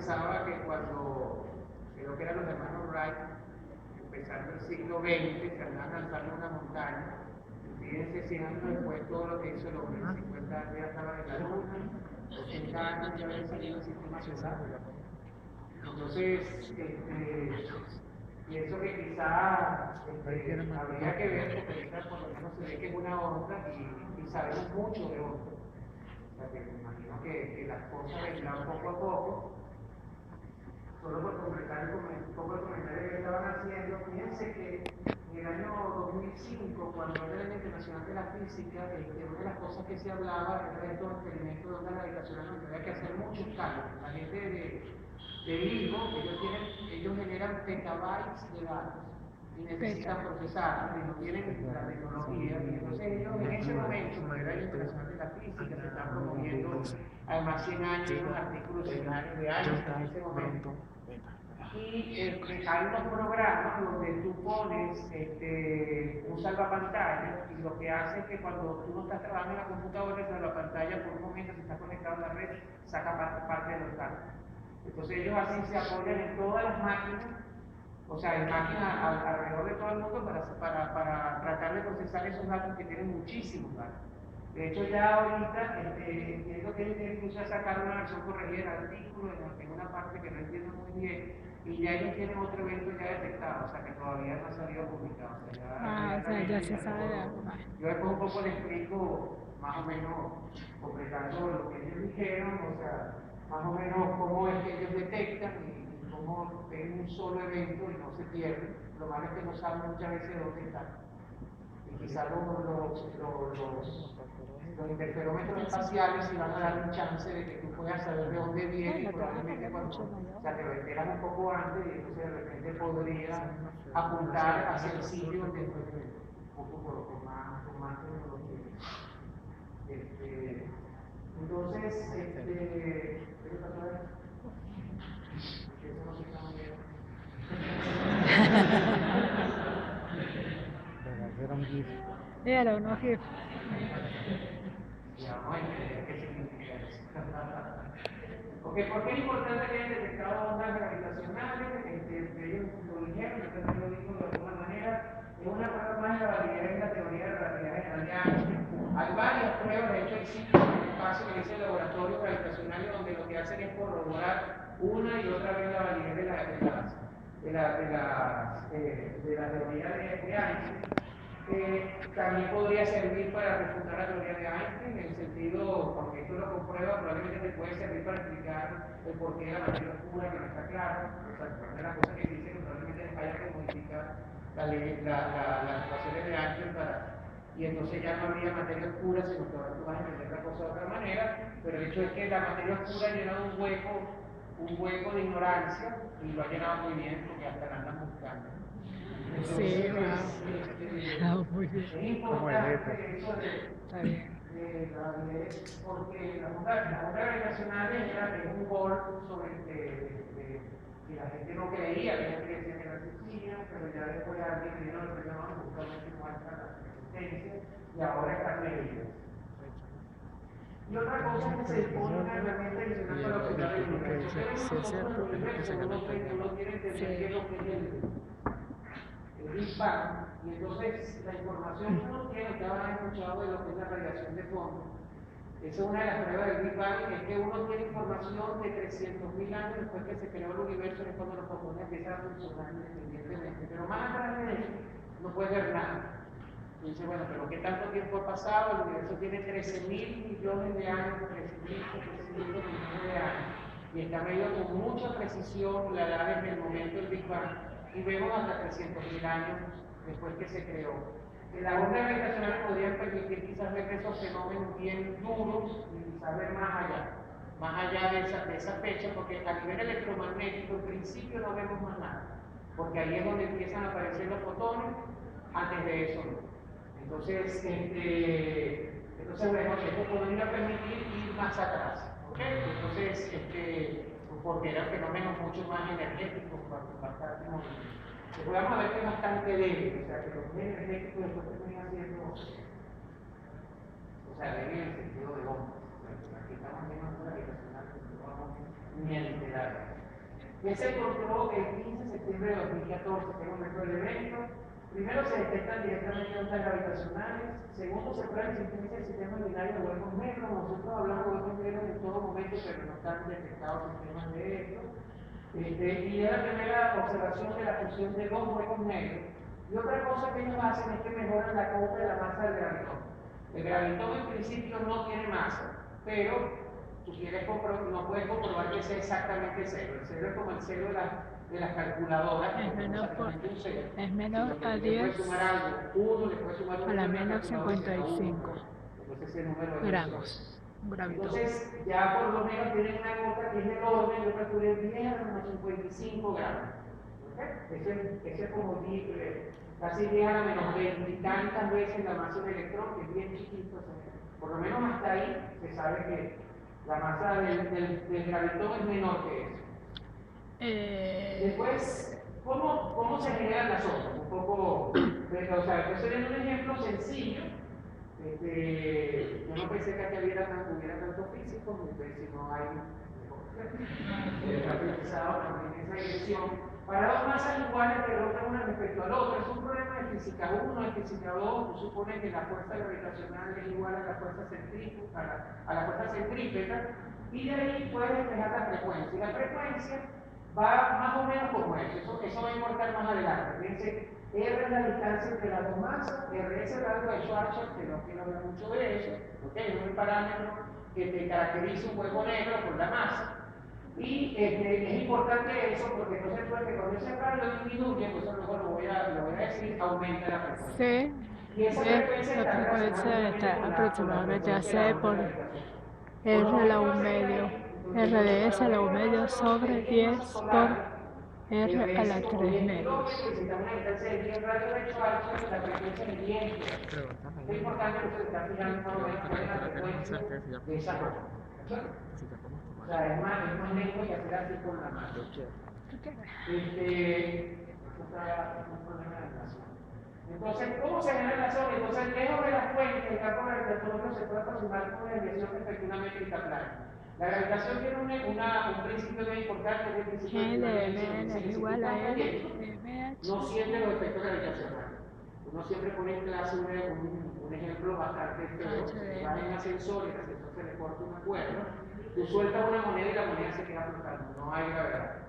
pensaba que cuando, creo que eran los hermanos Wright, empezando el siglo XX, se andaban lanzando una montaña. Fíjense, 100 años después, todo lo que hizo el hombre, 50 años ya estaban en la luna, 80 años ya habían salido el sistema solar. Entonces, pienso que quizá habría que ver, porque ahorita por lo menos se ve que es una onda y sabemos mucho de onda. O sea, que me imagino que las cosas vendrán poco a poco. Solo por completar un poco el comentario que estaban haciendo, fíjense que en el año 2005, cuando era el Internacional de la Física, una de las cosas que se hablaba era de estos experimentos de onda gravitacional donde había que hacer muchos cálculos. La gente de LIGO, ellos generan petabytes de datos y necesitan procesarlos y no tienen la tecnología. Y entonces ellos en ese momento, como era el Internacional de la Física, se están promoviendo además 100 años, unos artículos centenarios de años en ese momento. Y hay unos programas donde tú pones un salvapantalla y lo que hace es que cuando tú no estás trabajando en la computadora, el salvapantalla por un momento, si estás conectado a la red, saca parte de los datos. Entonces ellos así se apoyan en todas las máquinas, o sea, en máquinas alrededor de todo el mundo para tratar de procesar esos datos que tienen muchísimos datos. De hecho, ya ahorita entiendo que ellos incluso sacaron una versión corregida del artículo en una parte que no entiendo muy bien, y ya ellos tienen otro evento ya detectado, o sea que todavía no ha salido publicado. O sea, ya se sabe algo más. Yo después un poco les explico, más o menos, completando lo que ellos dijeron, o sea, más o menos cómo es que ellos detectan y cómo ven un solo evento y no se pierden. Lo malo es que no saben muchas veces dónde están. Y quizás los interferómetros espaciales sí van a dar un chance de que tú puedas saber de dónde viene y probablemente cuando te enteras un poco antes y entonces de repente podría apuntar hacia el sitio donde fue el evento, un poco con más tecnología. Entonces, ¿qué le pasó a él? Eso no se está moviendo. Era un GIF. Era unos GIF. Ya vamos a entender qué significa eso. Okay, ¿por qué es importante que hayan detectado ondas gravitacionales? Ellos lo dijeron, yo también lo digo de alguna manera, es una prueba más de la validez de la teoría de la relatividad general de Einstein. Hay varias pruebas, de hecho existe un espacio que dice laboratorios gravitacionales donde lo que hacen es corroborar una y otra vez la validez de la teoría de Einstein. También podría servir para refutar la teoría de Einstein, en el sentido, porque esto lo comprueba, probablemente te puede servir para explicar el porqué de la materia oscura, que no está claro. O sea, una de las cosas que dice que probablemente haya que modificar las ecuaciones de Einstein y entonces ya no habría materia oscura, sino que ahora tú vas a entender la cosa de otra manera, pero el hecho es que la materia oscura ha llenado un hueco de ignorancia y lo ha llenado muy bien porque hasta la andan buscando. Sí, muy bien. Es importante eso Está bien. la validez, porque la onda gravitacional es un gol sobre que la gente no creía, la gente decía que no existía, pero ya después alguien le dieron el premio Nobel justamente muestra la existencia y ahora está creída. Y otra cosa es que se dispone una herramienta adicional para observar el universo. Uno quiere entender qué es lo que es el Big Bang, y entonces la información que uno tiene, que habrán escuchado de lo que es la radiación de fondo. Esa es una de las pruebas del Big Bang, es que uno tiene información de 300.000 años después que se creó el universo, es cuando los fotones empiezan a funcionar independientemente. Pero más atrás de eso, no puede ver nada. Y dice, bueno, pero ¿qué tanto tiempo ha pasado? El universo tiene 13.000 millones de años, 13.700 millones de años, y está medido con mucha precisión la edad desde el momento del Big Bang, y vemos hasta 300.000 años después que se creó. Las ondas gravitacionales podrían permitir quizás ver esos fenómenos bien duros y quizás ver más allá de esa fecha, porque a nivel electromagnético en principio no vemos más nada, porque ahí es donde empiezan a aparecer los fotones, antes de eso no. Entonces, bueno, esto podría permitir ir más atrás, ¿ok? Entonces, porque eran fenómenos mucho más energéticos, bastante movimientos. Podemos ver que es bastante débil, o sea, que los energéticos después terminan siendo, o sea, débil en el sentido de ondas. Aquí estamos viendo una gravitacional, ni entidades. Que se encontró el 15 de septiembre de 2014, que es el momento del evento. Primero se detectan directamente ondas gravitacionales. Segundo, se prueba la existencia del sistema binario de huecos negros. Nosotros hablamos de huecos negros en todo momento, pero no están detectados sistemas de esto. Y es la primera observación de la fusión de dos huecos negros. Y otra cosa que ellos hacen es que mejoran la causa de la masa del gravitón. El gravitón en principio no tiene masa, pero tú no puedes comprobar que sea exactamente cero. El cero es como el cero de las calculadoras. Es menor a 10 le puedes sumar algo, uno, le puedes sumar a la menos 55 entonces ese número gramos. Gravitón. Entonces ya por lo menos tienen una nota que es del orden, yo calculé 10 a menos 55 gramos. ¿Okay? Ese es como casi 10 a la menos 20 y tantas veces la masa del electrón, que es bien chiquito. Por lo menos hasta ahí se sabe que la masa del gravitón es menor que eso. Después, ¿cómo se generan las ondas? Un poco, o sea, esto sería un ejemplo sencillo. Yo no pensé que aquí hubiera tanto físico, si no hay utilizado también esa dirección. Para dos masas iguales que rotan una respecto al otro, es un problema de física 1, de física 2, tú supones que la fuerza gravitacional es igual a la fuerza centrípeta, y de ahí puedes despejar la frecuencia. Y la frecuencia va más o menos como eso va a importar más adelante. Fíjense, R es la distancia entre las dos masas, R es el radio de Schwarzschild, que no quiero hablar mucho de eso, ¿okay? Es un parámetro que te caracteriza un hueco negro por la masa. Y es importante eso porque entonces cuando ese radio disminuye, pues luego lo voy a decir, aumenta la frecuencia. Sí, Y esa frecuencia está aproximadamente a C por R a la 1 medio, R de S a la 1 medio sobre 10 por R a la 3 medios. Es importante que se está fijando en la frecuencia de esa cosa. O sea, es más lento que hacer así con la mano. Entonces, ¿cómo se genera la zona? Entonces, lejos de la fuente, el campo gravitatorio se puede aproximar con una desviación respecto a una métrica plana. La gravitación tiene un principio muy importante, que es el principio de L es igual a L, no siente los efectos gravitacionales. Uno siempre pone en clase un ejemplo bastante feo. Si vas en ascensor y el ascensor se le corta una cuerda, tú sueltas una moneda y la moneda se queda flotando, no hay gravedad.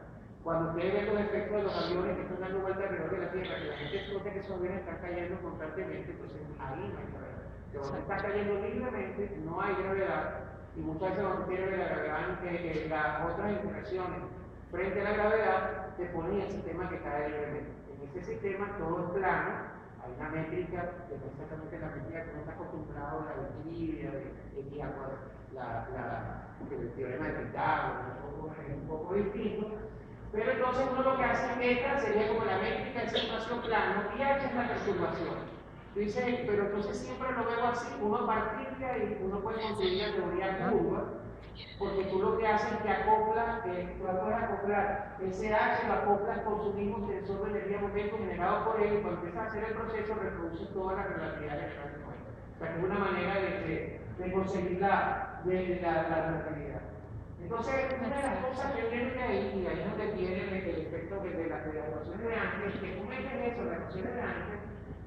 Cuando ustedes ven los efectos de los aviones que están dando vuelta alrededor de la Tierra, que la gente siente que esos aviones están cayendo constantemente, entonces ahí no hay gravedad. Pero cuando está cayendo libremente, no hay gravedad, y muchas veces cuando tiene la gravedad, las otras interacciones frente a la gravedad, te ponen el sistema que cae libremente. En este sistema todo es plano, hay una métrica, que es exactamente la métrica que uno está acostumbrado, la Euclidia, el teorema de Pitágoras, es un poco distinto. Pero entonces uno lo que hace es que esta sería como la métrica de espacio plano y H es la perturbación. Tú dices, pero entonces siempre lo veo así, uno a partir de ahí, uno puede construir la teoría curva, porque tú lo que haces es que acoplas, tú puedes acoplar ese H, lo acoplas con su mismo tensor de energía momento generado por él, y cuando empiezas a hacer el proceso reproduces toda la relatividad general del momento. O sea, que es una manera de conseguir la relatividad. Entonces, una de las cosas que viene de ahí, y ahí es donde viene el efecto de las ecuaciones de Einstein, es que tú metes eso, las ecuaciones de Einstein,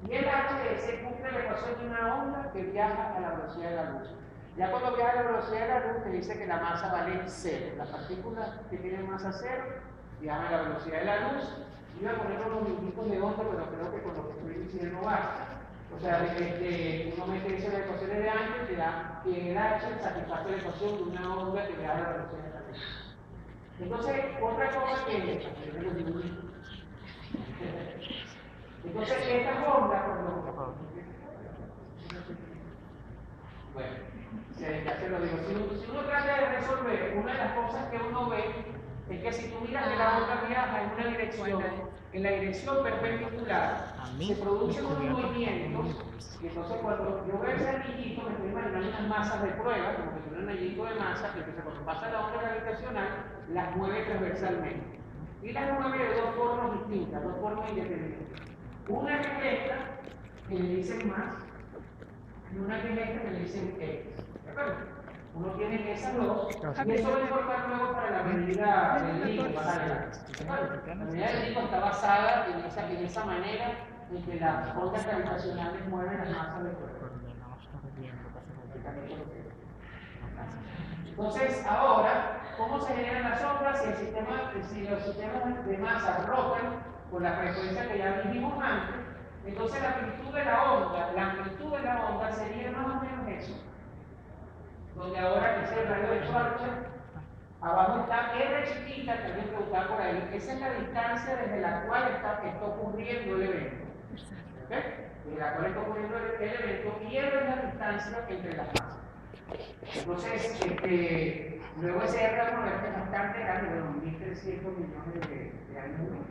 y el H cumple la ecuación de una onda que viaja a la velocidad de la luz. Ya cuando viaja a la velocidad de la luz, te dice que la masa vale cero. Las partículas que tienen masa cero viajan a la velocidad de la luz. Iba a poner unos minutitos de onda, pero creo que con lo que estoy diciendo no basta. O sea, uno mete eso en las ecuaciones de Einstein, te da que el H satisface la ecuación de una onda que viaja a la velocidad de la luz. Entonces, otra cosa que entonces, estas ondas, bueno, ya se lo digo, si uno trata de resolver, una de las cosas que uno ve es que si tú miras que la onda viaja en una dirección, en la dirección perpendicular, se producen unos movimientos, y entonces cuando yo veo ese anillito, me estoy imaginando unas masas de prueba, como que tiene un anillito de masa, que entonces cuando pasa la onda gravitacional, las mueve transversalmente. Y las mueve de dos formas distintas, dos formas independientes. Una que es esta, que le dicen más, y una que es esta, que le dicen X. ¿De acuerdo? Uno tiene esas dos, y eso va a importar luego para la medida del LICO más adelante. La medida del LICO está basada en esa manera en que las ondas gravitacionales mueven las masas del cuerpo. Entonces, ahora, ¿cómo se generan las ondas? Si los sistemas de masa rotan con la frecuencia que ya dijimos antes, entonces la amplitud de la onda sería más o menos eso. Donde ahora que es el radio de Schwarzschild, abajo está R chiquita, que alguien preguntaba por ahí, esa es la distancia desde la cual está ocurriendo el evento. ¿Okay? Desde la cual está ocurriendo el evento, y R es la distancia entre las masas. Entonces, luego ese R es bastante grande, bueno, 1.300 millones de años luz.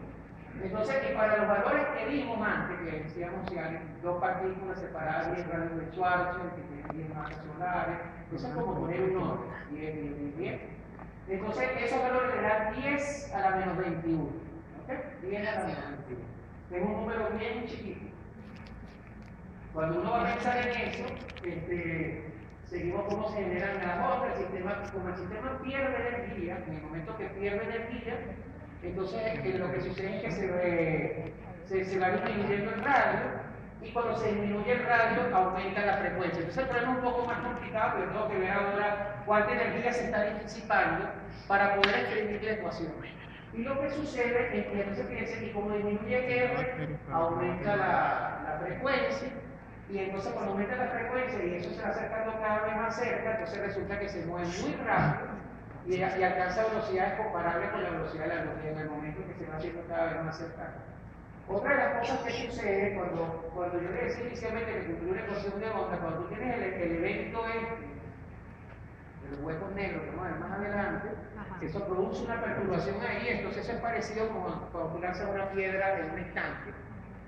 Entonces, para los valores que vimos antes, que decíamos si hay dos partículas separadas, 10 radios de Schwarzschild, que tienen 10 masas solares, eso es como poner un orden, 10, 10, 10. Entonces, esos valores le dan 10 a la menos 21. ¿Ok? 10 a la menos 21. Es un número bien chiquito. Cuando uno va a pensar en eso, seguimos cómo se generan las ondas, como el sistema pierde energía, en el momento que pierde energía, entonces lo que sucede es que se va disminuyendo el radio, y cuando se disminuye el radio aumenta la frecuencia. Entonces el problema es un poco más complicado, pero tengo que ver ahora cuánta energía se está disipando para poder escribir la ecuación. Y lo que sucede es que entonces fíjense que como disminuye R, aumenta la frecuencia. Y entonces cuando aumenta la frecuencia y eso se va acercando cada vez más cerca, entonces resulta que se mueve muy rápido y alcanza velocidades comparables con la velocidad de la luz en el momento que se va haciendo cada vez más cercano. Otra de las cosas que sucede cuando yo le decía inicialmente que construye una ecuación de onda, cuando tú tienes el evento de los huecos negros que vamos a ver más adelante, eso produce una perturbación ahí, entonces eso es parecido como cuando tú lanzas una piedra en un estanque.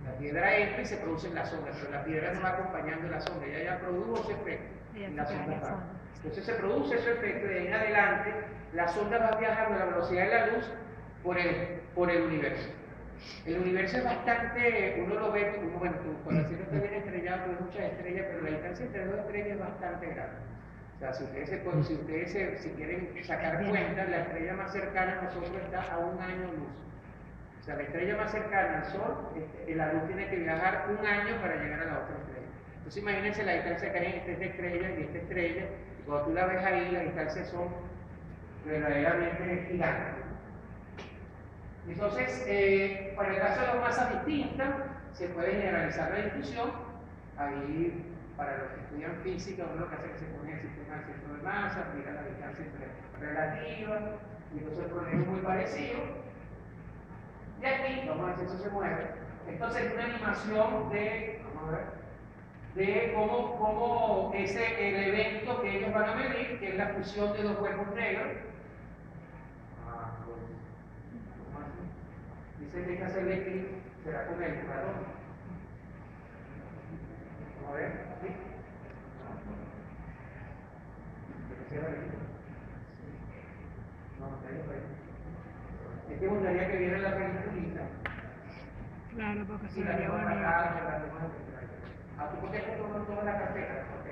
La piedra entra y se produce en la sombra, pero la piedra no va acompañando la sombra, ella ya produjo ese efecto y la sombra va. Entonces se produce ese efecto y de ahí en adelante la sonda va viajando a la velocidad de la luz por el universo. El universo es bastante, uno lo ve, bueno, cuando el cielo está bien estrellado, hay muchas estrellas, pero la distancia entre dos estrellas es bastante grande. O sea, si quieren sacar cuenta, la estrella más cercana a nosotros está a 1 año luz. O sea, la estrella más cercana al Sol, la luz tiene que viajar 1 año para llegar a la otra estrella. Entonces imagínense la distancia que hay entre esta estrella y esta estrella, y cuando tú la ves ahí, las distancias son verdaderamente gigantes. Entonces, para el caso de las masas distintas, se puede generalizar la difusión. Ahí, para los que estudian física, uno lo que hace es que se pone el sistema del centro de masa, mira la distancia relativa, y entonces el problema es muy parecido. Y aquí, vamos a ver si eso se mueve. Entonces, es una animación de cómo el evento que ellos van a medir, que es la fusión de dos huecos negros. Dice que hay que hacerle clic, será con el curador. Vamos a ver, aquí. Es que me gustaría que viera la peliculita. Claro, porque si la tengo acá, tú porque esto no toda la carpeta, ok.